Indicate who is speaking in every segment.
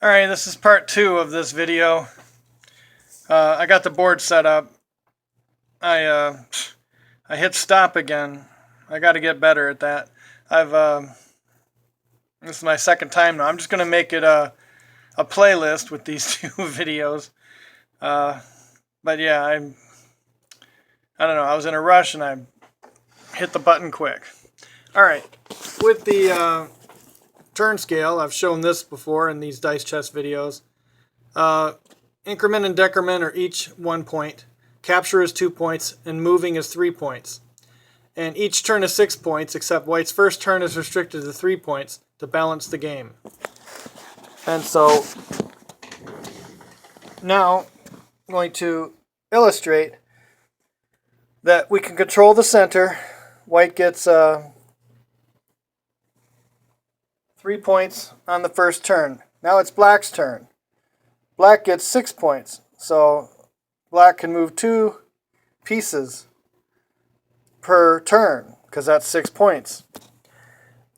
Speaker 1: Alright, this is part 2 of this video. I got the board set up. I hit stop again. I got to get better at that. This is my second time now. I'm just going to make it a playlist with these two videos. But yeah, I don't know. I was in a rush and I hit the button quick. Alright, with the turn scale, I've shown this before in these dice chess videos. Increment and decrement are each 1 point. Capture is 2 points, and moving is 3 points. And each turn is 6 points, except White's first turn is restricted to 3 points to balance the game. And so, now, I'm going to illustrate that we can control the center. White gets 3 points on the first turn. Now it's Black's turn. Black gets 6 points, so Black can move 2 pieces per turn, because that's 6 points.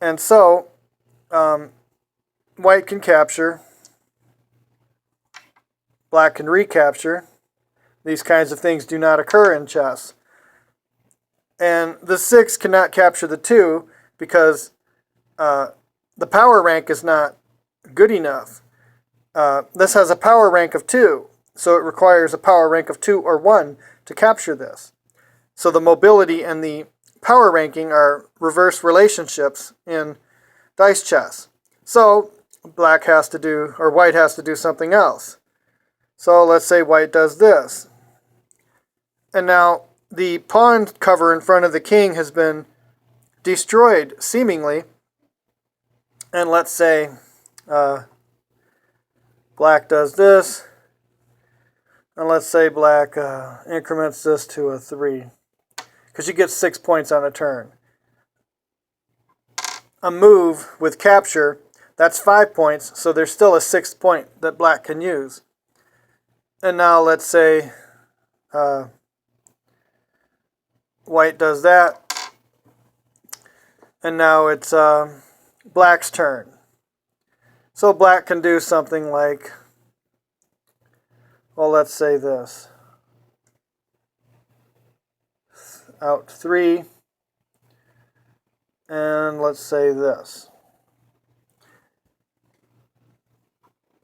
Speaker 1: And so, White can capture, Black can recapture. These kinds of things do not occur in chess. And the 6 cannot capture the 2 because the power rank is not good enough. This has a power rank of 2, so it requires a power rank of 2 or 1 to capture this. So the mobility and the power ranking are reverse relationships in dice chess. So Black has to do, or White has to do something else. So let's say White does this. And now the pawn cover in front of the king has been destroyed, seemingly. And let's say Black does this, and let's say Black increments this to a 3, because you get 6 points on a turn. A move with capture, that's 5 points, so there's still a 6th point that Black can use. And now let's say White does that, and now it's Black's turn. So Black can do something like, well, let's say this. Out 3. And let's say this.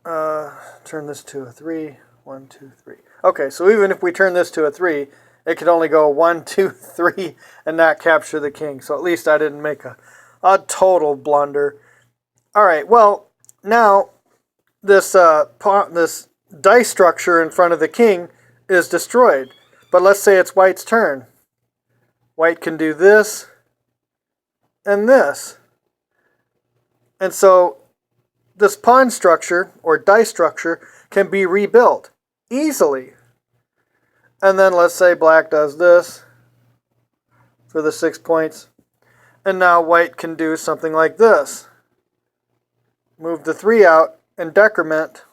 Speaker 1: Turn this to a 3. 1, 2, 3. Okay, so even if we turn this to a 3, it could only go 1, 2, 3 and not capture the king. So at least I didn't make a total blunder. Alright, well, now this dice structure in front of the king is destroyed. But let's say it's White's turn. White can do this and this. And so this pawn structure, or dice structure, can be rebuilt easily. And then let's say Black does this for the 6 points. And now White can do something like this. Move the 3 out and decrement.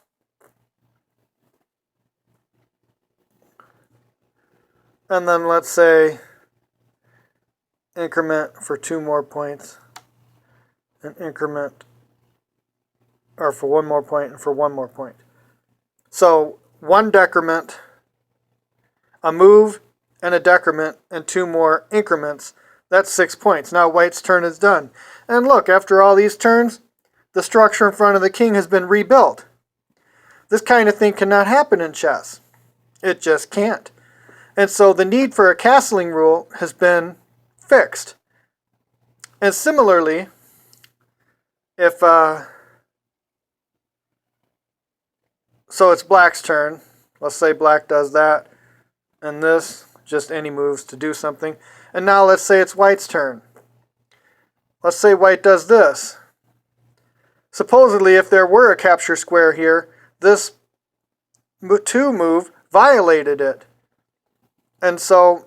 Speaker 1: And then let's say increment for 2 more points. And increment, or for 1 more point and for 1 more point. So 1 decrement, a move, and a decrement, and 2 more increments. That's 6 points. Now White's turn is done. And look, after all these turns, the structure in front of the king has been rebuilt. This kind of thing cannot happen in chess. It just can't. And so the need for a castling rule has been fixed. And similarly, if so it's Black's turn. Let's say Black does that and this, just any moves to do something. And now let's say it's White's turn. Let's say White does this. Supposedly, if there were a capture square here, this 2 move violated it. And so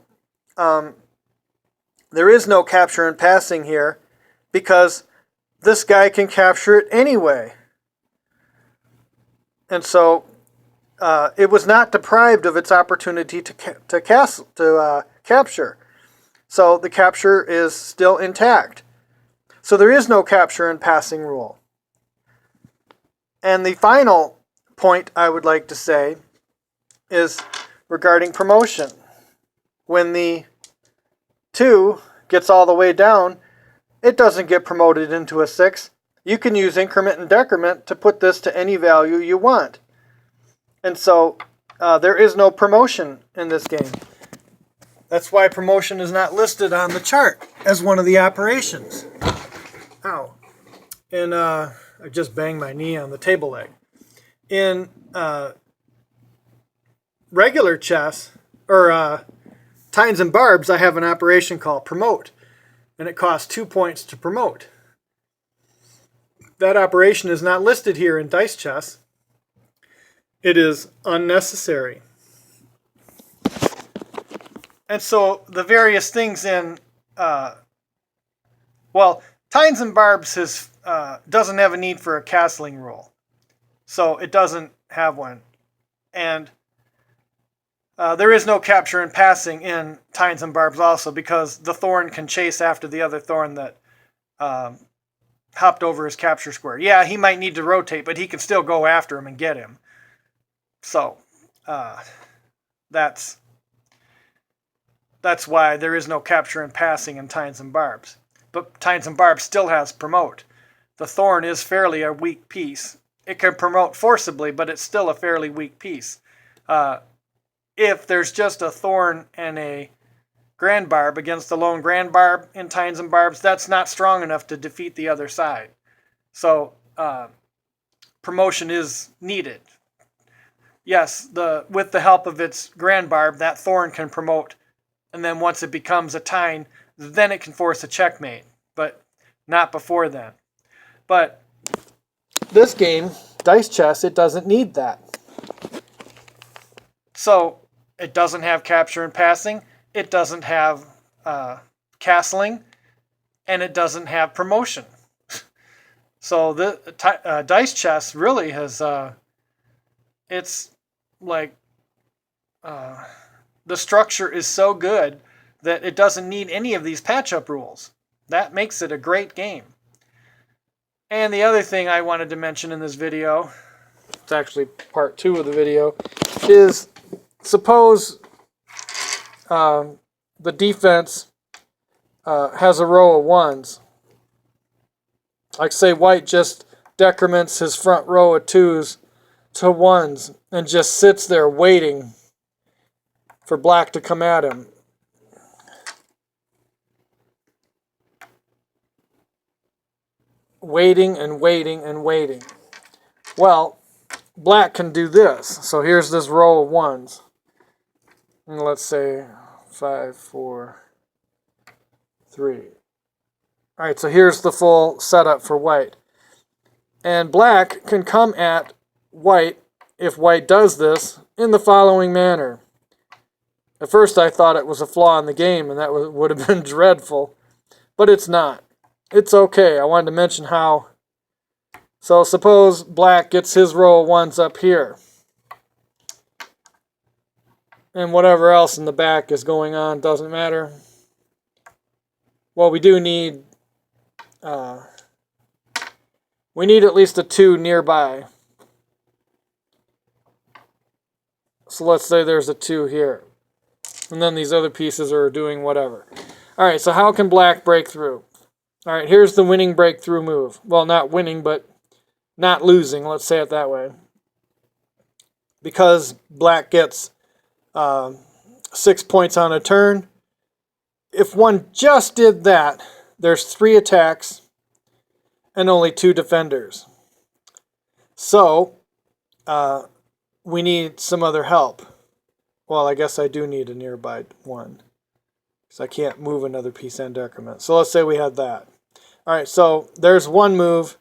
Speaker 1: there is no capture and passing here because this guy can capture it anyway. And so it was not deprived of its opportunity to capture. So the capture is still intact. So there is no capture and passing rule. And the final point I would like to say is regarding promotion. When the 2 gets all the way down, it doesn't get promoted into a 6. You can use increment and decrement to put this to any value you want. And so there is no promotion in this game. That's why promotion is not listed on the chart as one of the operations. Ow. And I just banged my knee on the table leg. In regular chess, or tines and barbs, I have an operation called promote. And it costs 2 points to promote. That operation is not listed here in dice chess. It is unnecessary. And so the various things in, tines and barbs doesn't have a need for a castling rule. So it doesn't have one. And there is no capture and passing in tines and barbs also, because the thorn can chase after the other thorn that hopped over his capture square. Yeah, he might need to rotate, but he can still go after him and get him. So that's why there is no capture and passing in tines and barbs. But tines and barbs still has promote. The thorn is fairly a weak piece. It can promote forcibly, but it's still a fairly weak piece. If there's just a thorn and a grand barb against the lone grand barb in tines and barbs, that's not strong enough to defeat the other side. So promotion is needed. Yes, with the help of its grand barb, that thorn can promote, and then once it becomes a tine, then it can force a checkmate, but not before then. But this game, dice chess, it doesn't need that. So it doesn't have capture and passing, it doesn't have castling, and it doesn't have promotion. So the dice chess really has, it's like, the structure is so good that it doesn't need any of these patch-up rules. That makes it a great game. And the other thing I wanted to mention in this video, it's actually part 2 of the video, is suppose the defense has a row of 1s. Like say white just decrements his front row of 2s to 1s and just sits there waiting for black to come at him. Waiting and waiting and waiting. Well, black can do this. So here's this row of 1s. And let's say 5, 4, 3. Alright, so here's the full setup for white. And black can come at white, if white does this, in the following manner. At first I thought it was a flaw in the game, and that would have been dreadful. But it's not. It's okay. I wanted to mention how. So suppose black gets his row of 1s up here. And whatever else in the back is going on doesn't matter. Well, we do need... we need at least a 2 nearby. So let's say there's a 2 here. And then these other pieces are doing whatever. Alright, so how can black break through? Alright, here's the winning breakthrough move. Well, not winning, but not losing, let's say it that way. Because black gets 6 points on a turn. If one just did that, there's 3 attacks and only 2 defenders. So, we need some other help. Well, I guess I do need a nearby 1. Because I can't move another piece and decrement. So let's say we had that. Alright, so there's 1 move.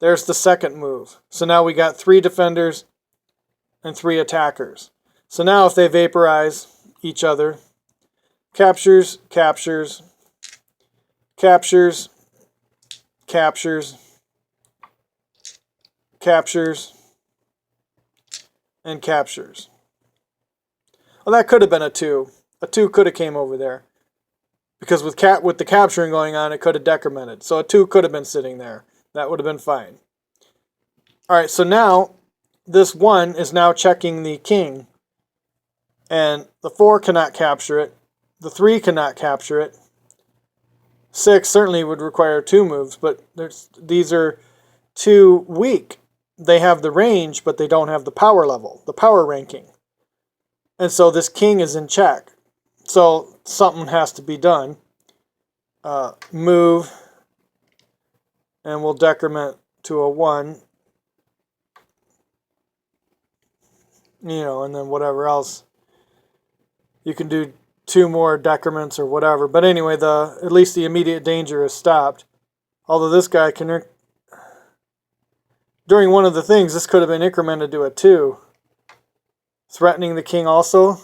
Speaker 1: There's the second move. So now we got 3 defenders and 3 attackers. So now if they vaporize each other, captures, captures, captures, captures, captures, and captures. Well, that could have been a 2. A 2 could have came over there. Because with the capturing going on, it could have decremented. So a 2 could have been sitting there. That would have been fine. Alright, so now this 1 is now checking the king. And the 4 cannot capture it. The 3 cannot capture it. 6 certainly would require 2 moves, but these are too weak. They have the range, but they don't have the power level, the power ranking. And so this king is in check. So something has to be done. Move, and we'll decrement to a 1. You know, and then whatever else. You can do 2 more decrements or whatever. But anyway, at least the immediate danger is stopped. Although this guy can... During one of the things, this could have been incremented to a 2. Threatening the king also.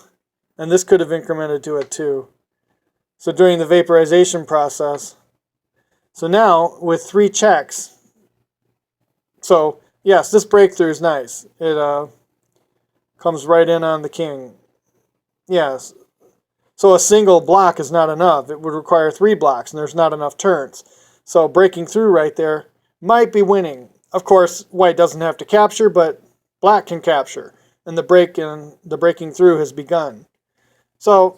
Speaker 1: And this could have incremented to a 2. So during the vaporization process. So now, with 3 checks. So, yes, this breakthrough is nice. It comes right in on the king. Yes. So a single block is not enough. It would require 3 blocks, and there's not enough turns. So breaking through right there might be winning. Of course, white doesn't have to capture, but black can capture. And the breaking through has begun. So,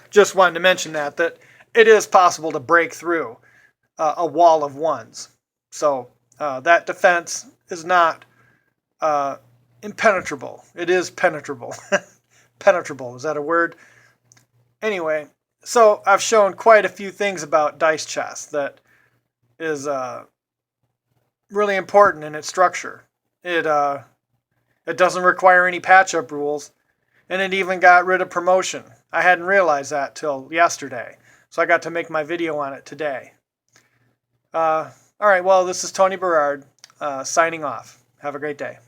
Speaker 1: just wanted to mention that it is possible to break through a wall of 1s. So that defense is not impenetrable. It is penetrable. Penetrable, is that a word? Anyway, so I've shown quite a few things about dice chess that is really important in its structure. It doesn't require any patch-up rules, and it even got rid of promotion. I hadn't realized that till yesterday, so I got to make my video on it today. Alright, well, this is Tony Berard, signing off. Have a great day.